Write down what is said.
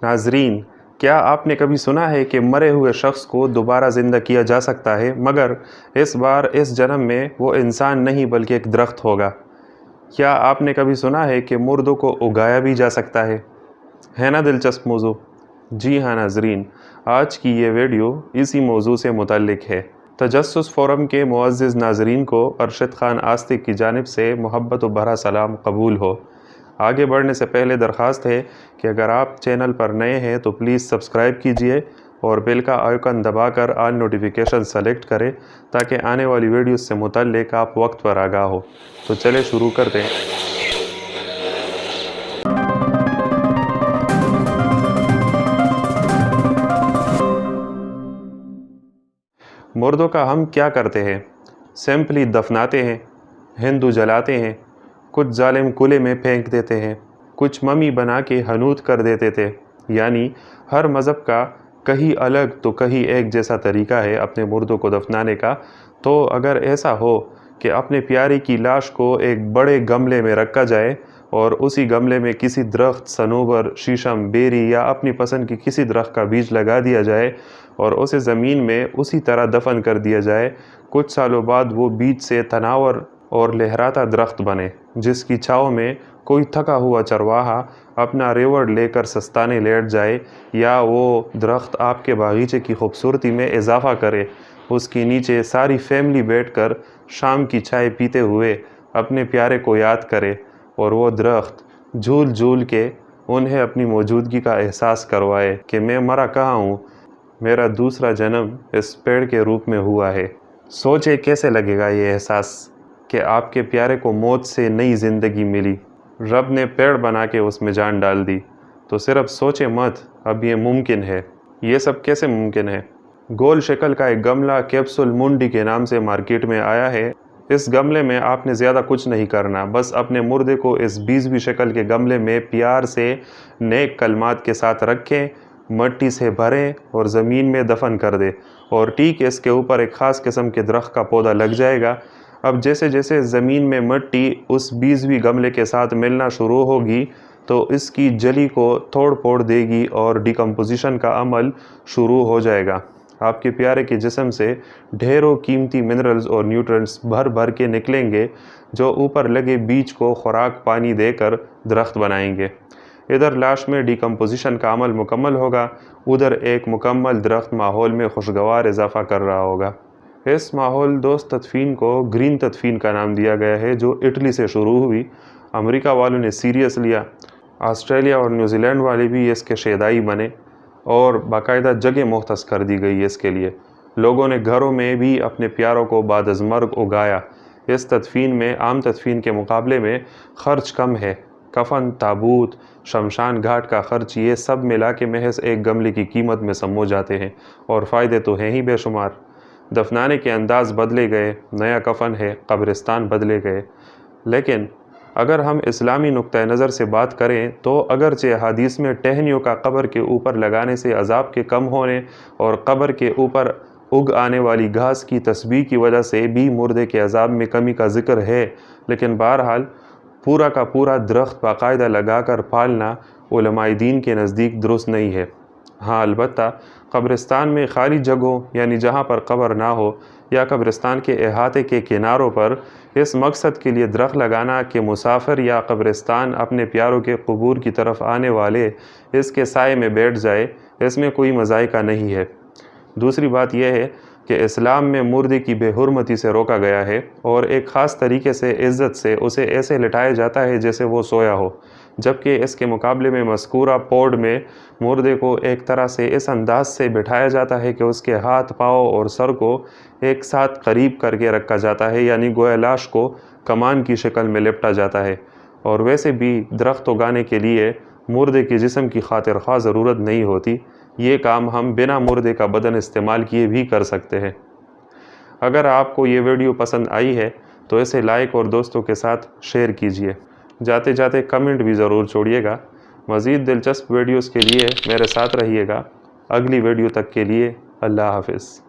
नाजरीन, क्या आपने कभी सुना है कि मरे हुए शख्स को दोबारा ज़िंदा किया जा सकता है, मगर इस बार इस जन्म में वो इंसान नहीं बल्कि एक दरख्त होगा। क्या आपने कभी सुना है कि मुर्दों को उगाया भी जा सकता है ना दिलचस्प मौजू। जी हाँ नाजरीन, आज की ये वीडियो इसी मौजू से मुतल्लिक है। तजस्सुस फोरम के मुअज़्ज़िज़ नाजरीन को अरशद खान आस्तिक की जानिब से मोहब्बत व भरा सलाम कबूल हो। आगे बढ़ने से पहले दरख्वास्त है कि अगर आप चैनल पर नए हैं तो प्लीज़ सब्सक्राइब कीजिए और बेल का आइकन दबाकर ऑल नोटिफिकेशन सेलेक्ट करें ताकि आने वाली वीडियोस से मुतल्लिक आप वक्त पर आगाह हो। तो चले शुरू करते हैं। मुर्दों का हम क्या करते हैं? सिंपली दफनाते हैं, हिंदू जलाते हैं, कुछ जालिम कुले में फेंक देते हैं, कुछ मम्मी बना के हनूत कर देते थे। यानी हर मज़हब का कहीं अलग तो कहीं एक जैसा तरीका है अपने मुर्दों को दफनाने का। तो अगर ऐसा हो कि अपने प्यारे की लाश को एक बड़े गमले में रखा जाए और उसी गमले में किसी दरख्त, सनोबर, शीशम, बेरी या अपनी पसंद की किसी दरख्त का बीज लगा दिया जाए और उसे ज़मीन में उसी तरह दफन कर दिया जाए, कुछ सालों बाद वो बीज से तनावर और लहराता दरख्त बने, जिसकी छाँव में कोई थका हुआ चरवाहा अपना रेवड़ लेकर सस्ताने लेट जाए, या वो दरख्त आपके बागीचे की खूबसूरती में इजाफ़ा करे। उसके नीचे सारी फैमिली बैठकर शाम की चाय पीते हुए अपने प्यारे को याद करे और वो दरख्त झूल झूल के उन्हें अपनी मौजूदगी का एहसास करवाए कि मैं मरा कहाँ हूँ, मेरा दूसरा जन्म इस पेड़ के रूप में हुआ है। सोचे कैसे लगेगा ये एहसास कि आपके प्यारे को मौत से नई ज़िंदगी मिली, रब ने पेड़ बना के उसमें जान डाल दी। तो सिर्फ सोचे मत, अब ये मुमकिन है। ये सब कैसे मुमकिन है? गोल शक्ल का एक गमला कैप्सूल मुंडी के नाम से मार्केट में आया है। इस गमले में आपने ज़्यादा कुछ नहीं करना, बस अपने मुर्दे को इस 20 शक्ल के गमले में प्यार से नेक कलमात के साथ रखें, मट्टी से भरें और ज़मीन में दफन कर दें। और ठीक इसके ऊपर एक ख़ास किस्म के दरख्त का पौधा लग जाएगा। अब जैसे जैसे ज़मीन में मिट्टी उस 20 गमले के साथ मिलना शुरू होगी तो इसकी जली को तोड़ फोड़ देगी और डिकम्पोजिशन का अमल शुरू हो जाएगा। आपके प्यारे के जिस्म से ढेरों कीमती मिनरल्स और न्यूट्रिएंट्स भर भर के निकलेंगे, जो ऊपर लगे बीज को खुराक पानी देकर दरख्त बनाएंगे। इधर लाश में डिकम्पोजिशन का अमल मुकम्मल होगा, उधर एक मुकम्मल दरख्त माहौल में खुशगवार इजाफा कर रहा होगा। इस माहौल दोस्त तदफीन को ग्रीन तदफीन का नाम दिया गया है, जो इटली से शुरू हुई। अमेरिका वालों ने सीरियस लिया, ऑस्ट्रेलिया और न्यूजीलैंड वाले भी इसके शेदाई बने और बाकायदा जगह मुख्तस कर दी गई इसके लिए। लोगों ने घरों में भी अपने प्यारों को बाद अज़ मर्ग उगाया। इस तदफीन में आम तदफीन के मुकाबले में ख़र्च कम है। कफन, ताबूत, शमशान घाट का ख़र्च, ये सब मिला के महज एक गमले की कीमत में समो जाते हैं, और फ़ायदे तो हैं ही बेशुमार। दफनाने के अंदाज़ बदले गए, नया कफन है, कब्रिस्तान बदले गए। लेकिन अगर हम इस्लामी नुक्ता नज़र से बात करें तो अगरचे हदीस में टहनियों का कब्र के ऊपर लगाने से अजाब के कम होने और कब्र के ऊपर उग आने वाली घास की तस्बीह की वजह से भी मुर्दे के अजाब में कमी का जिक्र है, लेकिन बहरहाल पूरा का पूरा दरख्त बाकायदा लगाकर पालना उलमाए दीन के नज़दीक दुरुस्त नहीं है। हाँ, अलबत्ता कब्रिस्तान में खाली जगहों, यानी जहाँ पर कब्र ना हो, या कब्रिस्तान के अहाते के किनारों पर इस मकसद के लिए दरख्त लगाना कि मुसाफिर या कब्रिस्तान अपने प्यारों के कबूर की तरफ आने वाले इसके साए में बैठ जाए, इसमें कोई मज़ाइका नहीं है। दूसरी बात यह है कि इस्लाम में मुर्दे की बेहुरमती से रोका गया है और एक ख़ास तरीके से इज़्ज़त से उसे ऐसे लिटाया जाता है जैसे वो सोया हो, जबकि इसके मुकाबले में मज़कूरा पौड में मुर्दे को एक तरह से इस अंदाज से बिठाया जाता है कि उसके हाथ, पाँव और सर को एक साथ करीब करके रखा जाता है, यानी गोया लाश को कमान की शक्ल में लिपटा जाता है। और वैसे भी दरख्त उगाने के लिए मुर्दे के जिस्म की खातिर ख़ास ज़रूरत नहीं होती, ये काम हम बिना मुर्दे का बदन इस्तेमाल किए भी कर सकते हैं। अगर आपको ये वीडियो पसंद आई है तो इसे लाइक और दोस्तों के साथ शेयर कीजिए। जाते जाते कमेंट भी ज़रूर छोड़िएगा। मज़ीद दिलचस्प वीडियोस के लिए मेरे साथ रहिएगा। अगली वीडियो तक के लिए अल्लाह हाफ़िज़।